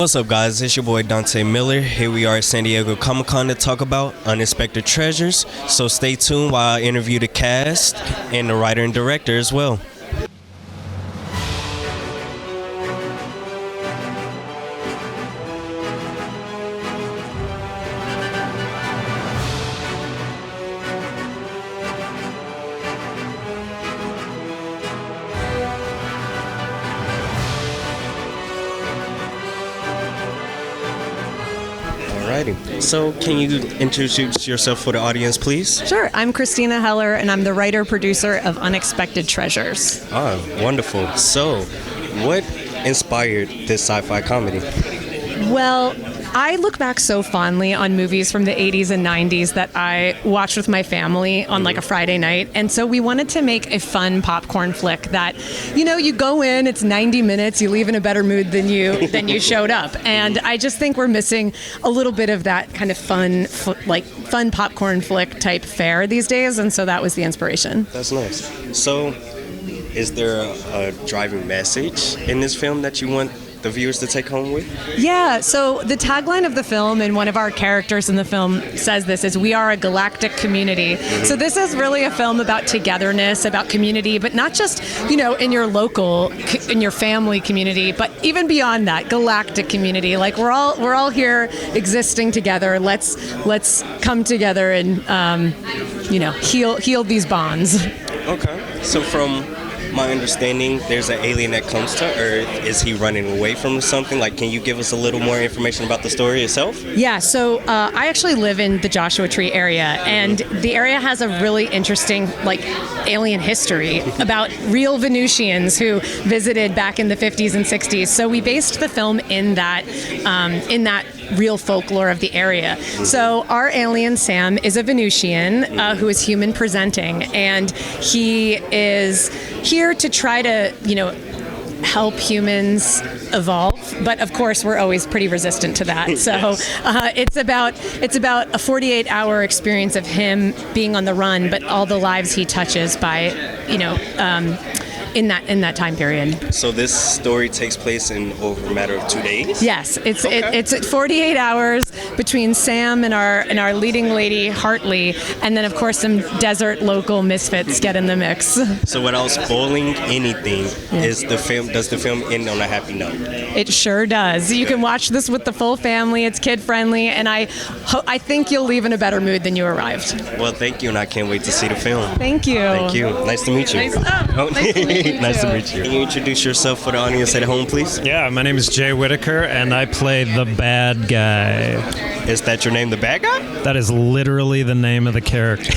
What's up, guys? It's your boy Dante Miller. Here we are at San Diego Comic Con to talk about Unexpected Treasures. So stay tuned while I interview the cast and the writer and director as well. Alrighty. So can you introduce yourself for the audience, please? Sure. I'm Christina Heller, and I'm the writer-producer of Unexpected Treasures. Ah, wonderful. So, what inspired this sci-fi comedy? Well, I look back so fondly on movies from the 80s and 90s that I watched with my family on like a Friday night. And so we wanted to make a fun popcorn flick that, you go in, it's 90 minutes, you leave in a better mood than you showed up. And I just think we're missing a little bit of that kind of fun popcorn flick type fare these days. And so that was the inspiration. That's nice. So, is there a driving message in this film that you want the viewers to take home with? Yeah, so the tagline of the film, and one of our characters in the film says this, is "We are a galactic community." Mm-hmm. So this is really a film about togetherness, about community, but not just, in your local, in your family community, but even beyond that, galactic community. Like we're all here existing together. Let's come together and heal these bonds. Okay. So from my understanding, there's an alien that comes to Earth. Is he running away from something? Can you give us a little more information about the story itself? Yeah, so I actually live in the Joshua Tree area, and the area has a really interesting, alien history about real Venusians who visited back in the 50s and 60s. So we based the film in that real folklore of the area. So our alien, Sam, is a Venusian who is human presenting, and he is here to try to, help humans evolve, but of course we're always pretty resistant to that. So it's about a 48-hour experience of him being on the run, but all the lives he touches by, in that time period. So this story takes place in over a matter of 2 days? Yes, it's 48 hours between Sam and our leading lady Hartley, and then of course some desert local misfits get in the mix. So without spoiling anything, does the film end on a happy note? It sure does. You can watch this with the full family. It's kid friendly, and I think you'll leave in a better mood than you arrived. Well, thank you, and I can't wait to see the film. Thank you. Thank you. Nice to meet you. Nice to meet you. Nice to meet you. Can you introduce yourself for the audience at home, please? Yeah, my name is Jay Whitaker, and I play the bad guy. Is that your name, the bad guy? That is literally the name of the character.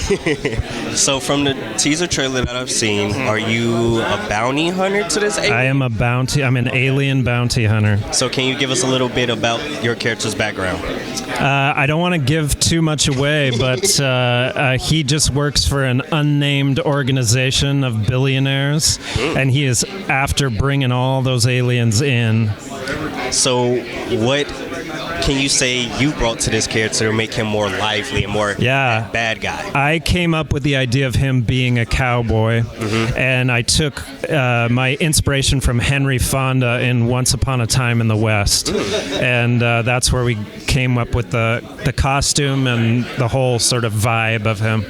So from the teaser trailer that I've seen, are you a bounty hunter to this alien? I'm an alien bounty hunter. So can you give us a little bit about your character's background? I don't want to give too much away, but he just works for an unnamed organization of billionaires, and he is after bringing all those aliens in. So what can you say you brought to this character to make him more lively and more bad guy? I came up with the idea of him being a cowboy, and I took my inspiration from Henry Fonda in Once Upon a Time in the West, and that's where we came up with the costume and the whole sort of vibe of him.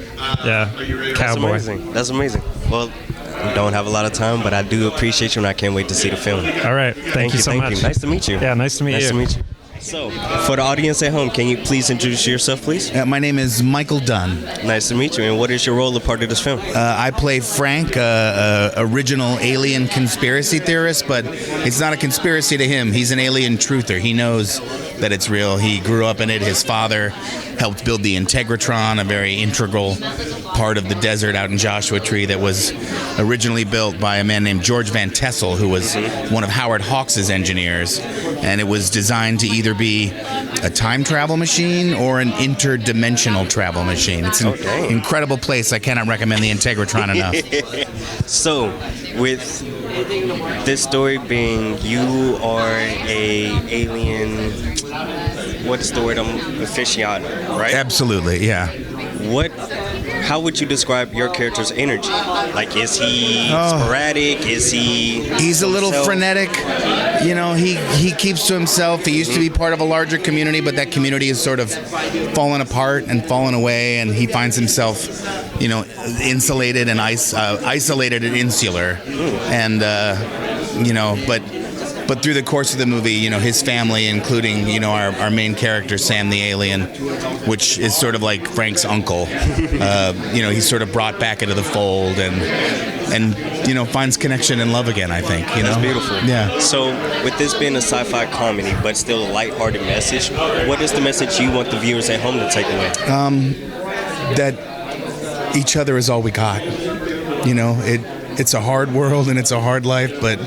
Yeah, cowboy. That's amazing. Well, we don't have a lot of time, but I do appreciate you, and I can't wait to see the film. All right. Thank you so much. Nice to meet you. Yeah, nice to meet you. So, for the audience at home, can you please introduce yourself, please? My name is Michael Dunn. Nice to meet you. And what is your role a part of this film? I play Frank, original alien conspiracy theorist, but it's not a conspiracy to him. He's an alien truther. He knows that it's real. He grew up in it. His father helped build the Integratron, a very integral part of the desert out in Joshua Tree that was originally built by a man named George Van Tessel, who was one of Howard Hawks' engineers. And it was designed to either be a time travel machine or an interdimensional travel machine. It's an incredible place. I cannot recommend the Integratron enough. So, with this story being you are a alien, what's the word? Aficionado, right? Absolutely, yeah. What How would you describe your character's energy? Like, is he sporadic? Is he? He's a little himself? frenetic. You know, he keeps to himself. He used to be part of a larger community, but that community has sort of fallen apart and fallen away, and he finds himself, you know, insulated and isolated and insular. And you know, but through the course of the movie, you know, his family, including, you know, our main character, Sam the alien, which is sort of like Frank's uncle, you know, he's sort of brought back into the fold and you know, finds connection and love again, I think, you know. That's beautiful. Yeah. So, with this being a sci-fi comedy, but still a lighthearted message, what is the message you want the viewers at home to take away? That each other is all we got. You know, it's a hard world and it's a hard life, but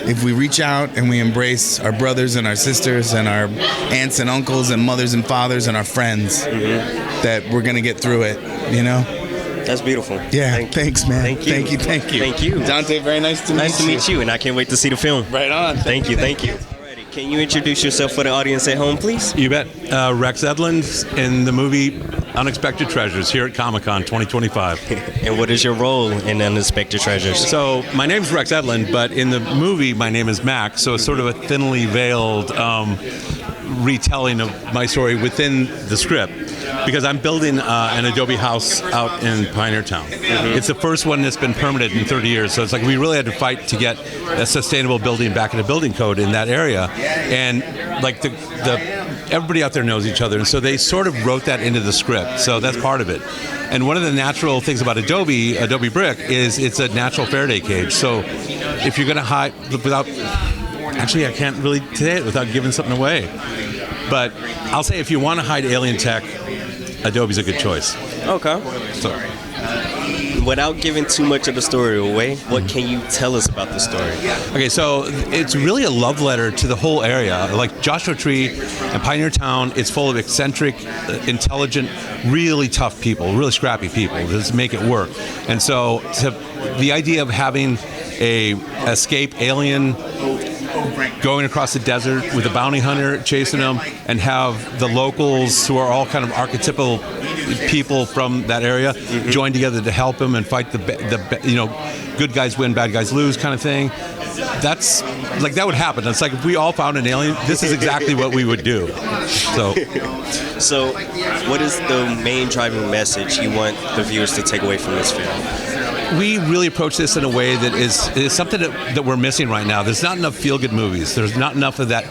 if we reach out and we embrace our brothers and our sisters and our aunts and uncles and mothers and fathers and our friends, that we're going to get through it, you know? That's beautiful. Yeah, thanks, man. Thank you. Thank you. Dante, very nice to meet you. Nice to meet you, and I can't wait to see the film. Right on. Thank you. Alrighty, can you introduce yourself for the audience at home, please? You bet. Rex Edlund in the movie Unexpected Treasures here at Comic-Con 2025. And what is your role in Unexpected Treasures? So my name's Rex Edlund, but in the movie my name is Max, so it's sort of a thinly veiled retelling of my story within the script, because I'm building an Adobe house out in Pioneer Town. It's the first one that's been permitted in 30 years, so it's like we really had to fight to get a sustainable building back in the building code in that area. And like the everybody out there knows each other, and so they sort of wrote that into the script, so that's part of it. And one of the natural things about Adobe Brick is it's a natural Faraday cage, so if you're going to hide without... Actually, I can't really say it without giving something away. But I'll say if you want to hide alien tech, Adobe's a good choice. Okay. So, Without giving too much of the story away, what can you tell us about the story? okay, so it's really a love letter to the whole area. Like Joshua Tree and Pioneer Town, it's full of eccentric, intelligent, really tough people, really scrappy people that make it work. And so the idea of having a escape alien going across the desert with a bounty hunter chasing them, and have the locals who are all kind of archetypal people from that area join together to help him and fight the you know, good guys win, bad guys lose kind of thing. That's like, that would happen. It's like if we all found an alien, this is exactly what we would do. So what is the main driving message you want the viewers to take away from this film? we really approach this in a way that is something that we're missing right now. There's not enough feel-good movies. There's not enough of that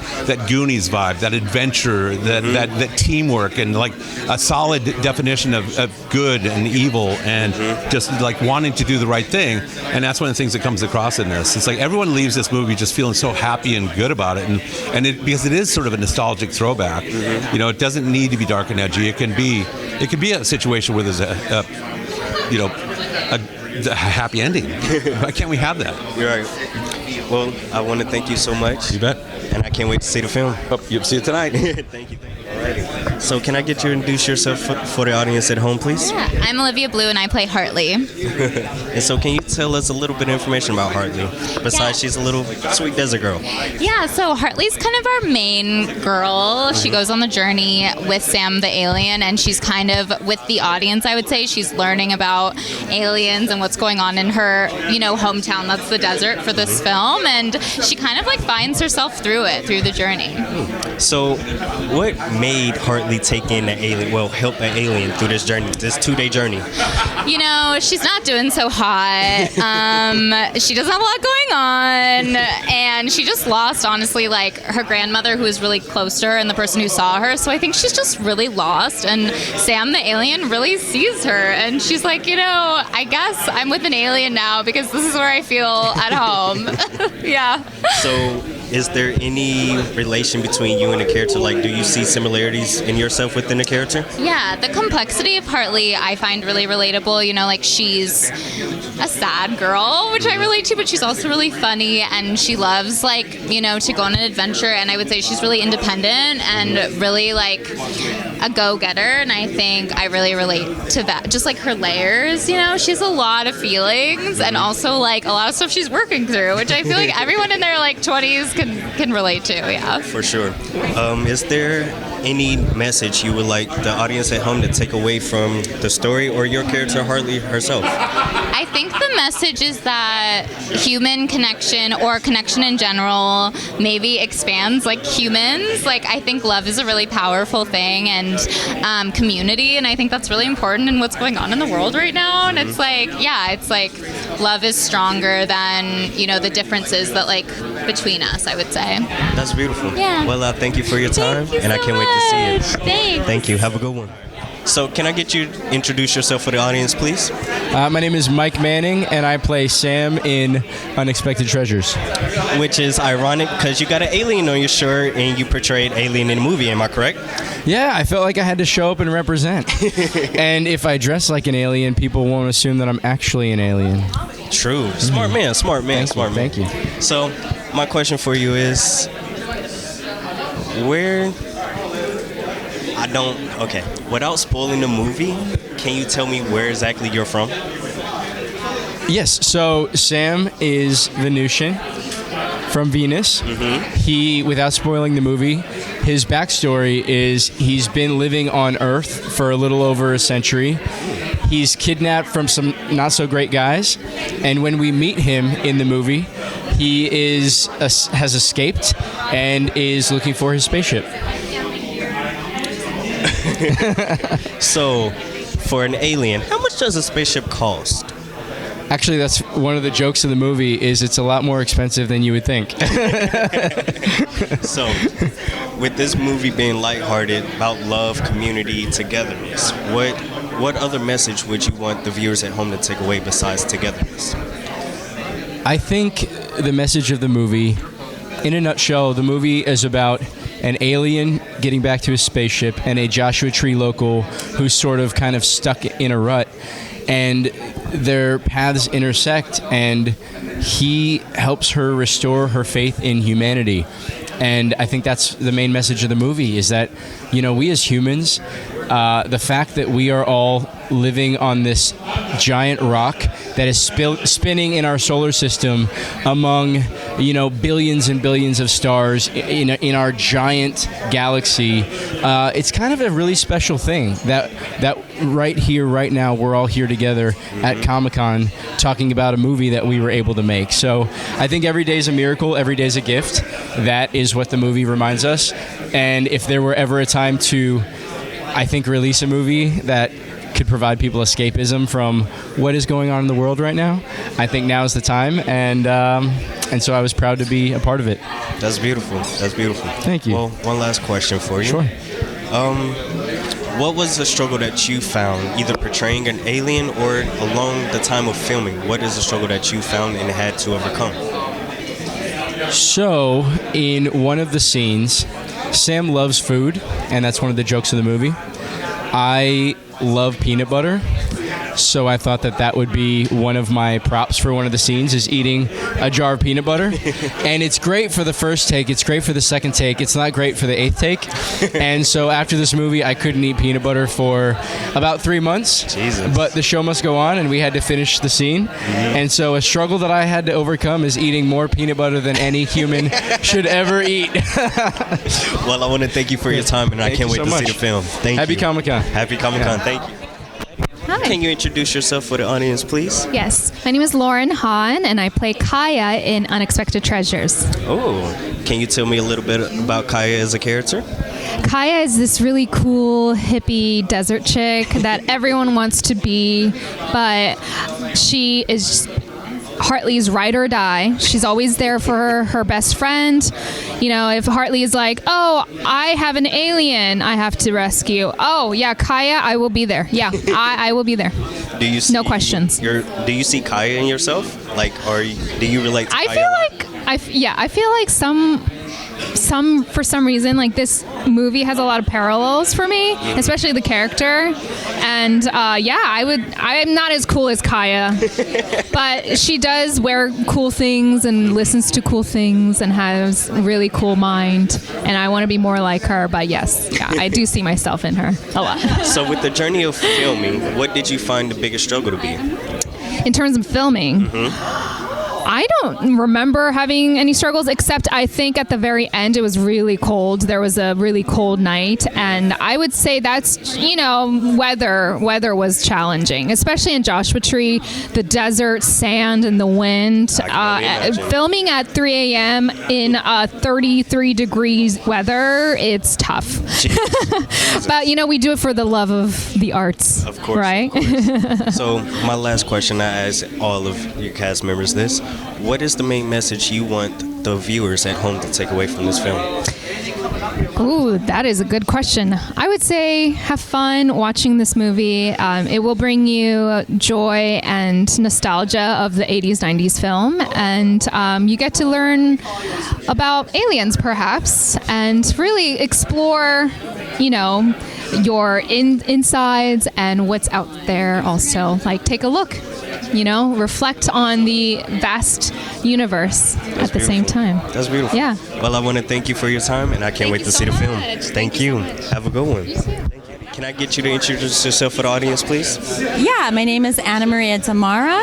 Goonies vibe, that adventure, that teamwork, and like a solid definition of good and evil, and just like wanting to do the right thing. And that's one of the things that comes across in this. It's like everyone leaves this movie just feeling so happy and good about it, and because it is sort of a nostalgic throwback. You know, it doesn't need to be dark and edgy. It can be a situation where there's a happy ending. Why can't we have that? You're right. Well, I want to thank you so much. You bet. And I can't wait to see the film. Oh, you'll see it tonight. Thank you. Alrighty. So can I get you to introduce yourself for the audience at home, please? Yeah, I'm Olivia Blue and I play Hartley. And so can you tell us a little bit of information about Hartley? Besides she's a little sweet desert girl. Yeah, so Hartley's kind of our main girl. She goes on the journey with Sam the alien, and she's kind of with the audience, I would say. She's learning about aliens and what's going on in her, hometown. That's the desert for this film, and she kind of like finds herself through the journey. So what made Hartley take in the alien, help an alien through this journey, this 2-day journey? She's not doing so hot. She doesn't have a lot going on, and she just lost, honestly, like her grandmother, who was really close to her, and the person who saw her. So I think she's just really lost, and Sam the alien really sees her, and she's like, I guess I'm with an alien now because this is where I feel at home. Yeah. So is there any relation between you and the character? Like, do you see similarities in yourself within the character? Yeah, the complexity of Hartley I find really relatable. Like she's a sad girl, which I relate to, but she's also really funny, and she loves like to go on an adventure. And I would say she's really independent and really like a go-getter. And I think I really relate to that. Just like her layers, she has a lot of feelings and also like a lot of stuff she's working through, which I feel like everyone in their like 20s can relate to. Yeah, for sure. Is there any message you would like the audience at home to take away from the story or your character Hartley herself? I think the message is that human connection or connection in general maybe expands like humans. Like I think love is a really powerful thing, and community, and I think that's really important in what's going on in the world right now. And it's like, it's like love is stronger than the differences that like between us, I would say. That's beautiful. Yeah. Well, thank you for your time, and I can't wait to see it. Thanks. Thank you. Have a good one. So, can I get you to introduce yourself for the audience, please? My name is Mike Manning, and I play Sam in Unexpected Treasures. Which is ironic because you got an alien on your shirt and you portrayed alien in the movie. Am I correct? Yeah, I felt like I had to show up and represent. And if I dress like an alien, people won't assume that I'm actually an alien. True. Smart man. Thank you. So, my question for you is, without spoiling the movie, can you tell me where exactly you're from? Yes, so Sam is Venusian from Venus. He, without spoiling the movie, his backstory is he's been living on Earth for a little over a century. He's kidnapped from some not so great guys, and when we meet him in the movie, he has escaped and is looking for his spaceship. So, for an alien, how much does a spaceship cost? Actually, that's one of the jokes of the movie, is it's a lot more expensive than you would think. So, with this movie being lighthearted, about love, community, togetherness, what other message would you want the viewers at home to take away besides togetherness? I think the message of the movie, in a nutshell, the movie is about an alien getting back to his spaceship and a Joshua Tree local who's sort of kind of stuck in a rut, and their paths intersect, and he helps her restore her faith in humanity. And I think that's the main message of the movie, is that, we as humans, the fact that we are all living on this giant rock that is spinning in our solar system among, billions and billions of stars in our giant galaxy, it's kind of a really special thing that right here, right now, we're all here together at Comic-Con talking about a movie that we were able to make. So I think every day is a miracle, every day is a gift. That is what the movie reminds us. And if there were ever a time to, I think, release a movie that could provide people escapism from what is going on in the world right now, I think now is the time, and so I was proud to be a part of it. That's beautiful. Thank you. Well, one last question for you. Sure. What was the struggle that you found, either portraying an alien or along the time of filming? What is the struggle that you found and had to overcome? So, in one of the scenes, Sam loves food, and that's one of the jokes of the movie. I love peanut butter, so I thought that would be one of my props for one of the scenes, is eating a jar of peanut butter. And it's great for the first take, it's great for the second take, it's not great for the eighth take. And so after this movie, I couldn't eat peanut butter for about 3 months. Jesus. But the show must go on, and we had to finish the scene. And so a struggle that I had to overcome is eating more peanut butter than any human should ever eat. Well, I want to thank you for your time, and I can't wait to see the film. Thank you. Happy Comic-Con. Happy Comic-Con. Thank you. Hi. Can you introduce yourself for the audience, please? Yes, my name is Lauren Hahn, and I play Kaya in Unexpected Treasures. Oh, can you tell me a little bit about Kaya as a character? Kaya is this really cool hippie desert chick that everyone wants to be, but she is Hartley's ride or die. She's always there for her best friend. If Hartley is like, oh, I have an alien I have to rescue. Oh, yeah, Kaya, I will be there. Yeah, I will be there. Do you see, no questions. Do you see Kaya in yourself? Do you relate to Kaya? I feel like for some reason, like, this movie has a lot of parallels for me, especially the character. And I'm not as cool as Kaya, but she does wear cool things and listens to cool things and has a really cool mind. And I want to be more like her. But yes, I do see myself in her a lot. So with the journey of filming, what did you find the biggest struggle to be? In terms of filming, I don't remember having any struggles, except I think at the very end it was really cold. There was a really cold night, and I would say that's, weather was challenging, especially in Joshua Tree, the desert, sand, and the wind. Filming at 3 a.m. in 33 degrees weather, it's tough. But, we do it for the love of the arts. Of course. Right? Of course. So my last question, I ask all of your cast members this. What is the main message you want the viewers at home to take away from this film? Ooh, that is a good question. I would say have fun watching this movie. It will bring you joy and nostalgia of the 80s, 90s film. And you get to learn about aliens, perhaps, and really explore, your insides and what's out there also. Like, take a look. Reflect on the vast universe at the same time. That's beautiful. Yeah. Well, I want to thank you for your time, and I can't wait to see the film. Thank you. Have a good one. Thank you. Can I get you to introduce yourself for the audience, please? Yeah, my name is Anna Maria Tamara.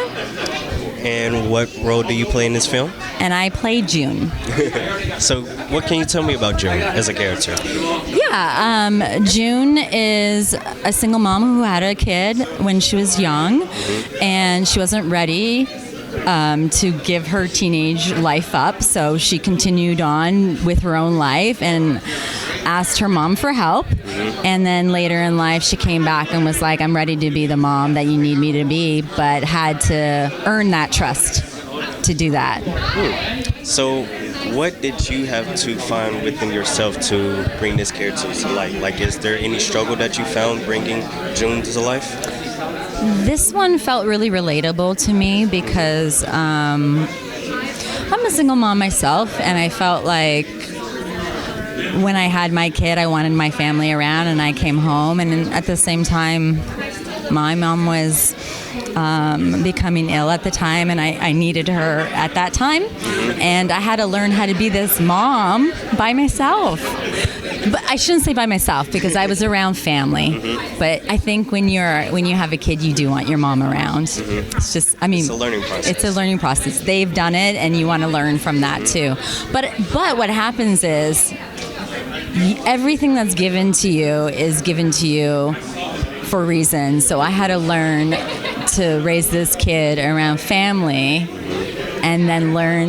And what role do you play in this film? And I play June. So what can you tell me about June as a character? Yeah, June is a single mom who had a kid when she was young, and she wasn't ready to give her teenage life up, so she continued on with her own life and asked her mom for help. And then later in life, she came back and was like, I'm ready to be the mom that you need me to be, but had to earn that trust to do that. So what did you have to find within yourself to bring this character to life? Like, is there any struggle that you found bringing June to life? This one felt really relatable to me because I'm a single mom myself, and I felt like when I had my kid, I wanted my family around, and I came home, and at the same time, my mom was becoming ill at the time, and I needed her at that time, and I had to learn how to be this mom by myself. But I shouldn't say by myself, because I was around family. But I think when you have a kid, you do want your mom around. It's just, it's a learning process. It's a learning process. They've done it, and you want to learn from that too. But what happens is everything that's given to you is given to you for a reason. So I had to learn to raise this kid around family, and then learn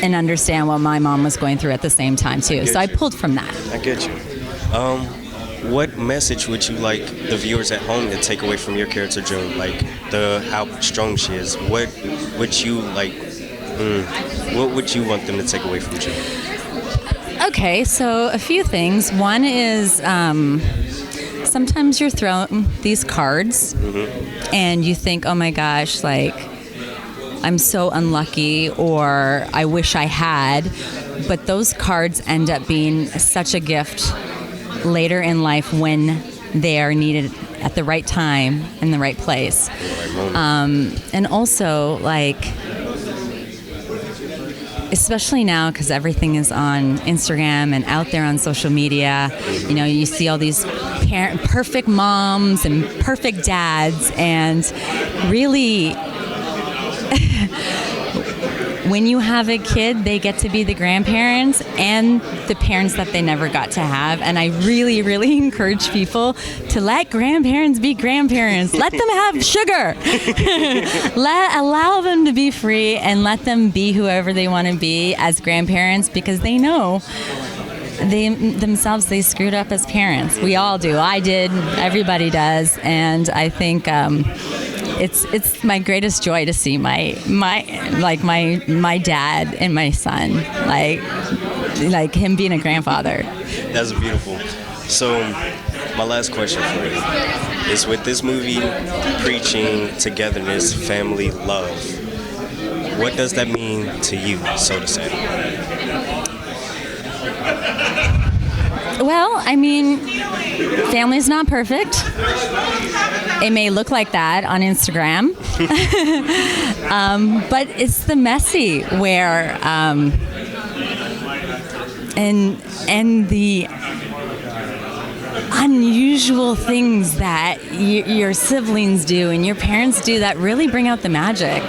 and understand what my mom was going through at the same time too. So I pulled from that. I get you. What message would you like the viewers at home to take away from your character June? Like how strong she is. What would you like? What would you want them to take away from June? Okay, so a few things. One is sometimes you're thrown these cards, and you think, oh my gosh, like, I'm so unlucky, or I wish I had. But those cards end up being such a gift later in life when they are needed at the right time in the right place. And also, like, especially now, because everything is on Instagram and out there on social media, you see all these perfect moms and perfect dads, and really when you have a kid, they get to be the grandparents and the parents that they never got to have. And I really, really encourage people to let grandparents be grandparents. Let them have sugar. Allow them to be free, and let them be whoever they want to be as grandparents, because they know they screwed up as parents. We all do. I did. Everybody does. And I think it's my greatest joy to see my dad and my son, like him being a grandfather. That's beautiful. So my last question for you is, with this movie preaching togetherness, family, love, what does that mean to you, so to say? Well, I mean, family's not perfect. It may look like that on Instagram, but it's the messy where, and the unusual things that your siblings do and your parents do that really bring out the magic,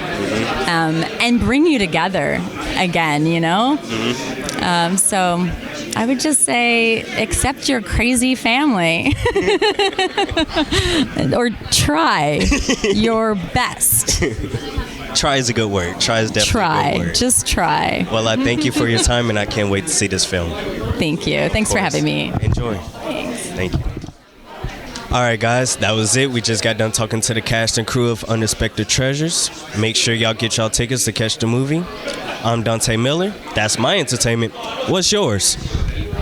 and bring you together again, you know? So I would just say accept your crazy family or try your best. Try is a good word. Try is definitely a good word. Just try. Well, I thank you for your time, and I can't wait to see this film. Thank you. Thanks for having me. Enjoy. Thank you. All right, guys, that was it. We just got done talking to the cast and crew of Unexpected Treasures. Make sure y'all get y'all tickets to catch the movie. I'm Dante Miller. That's my entertainment. What's yours?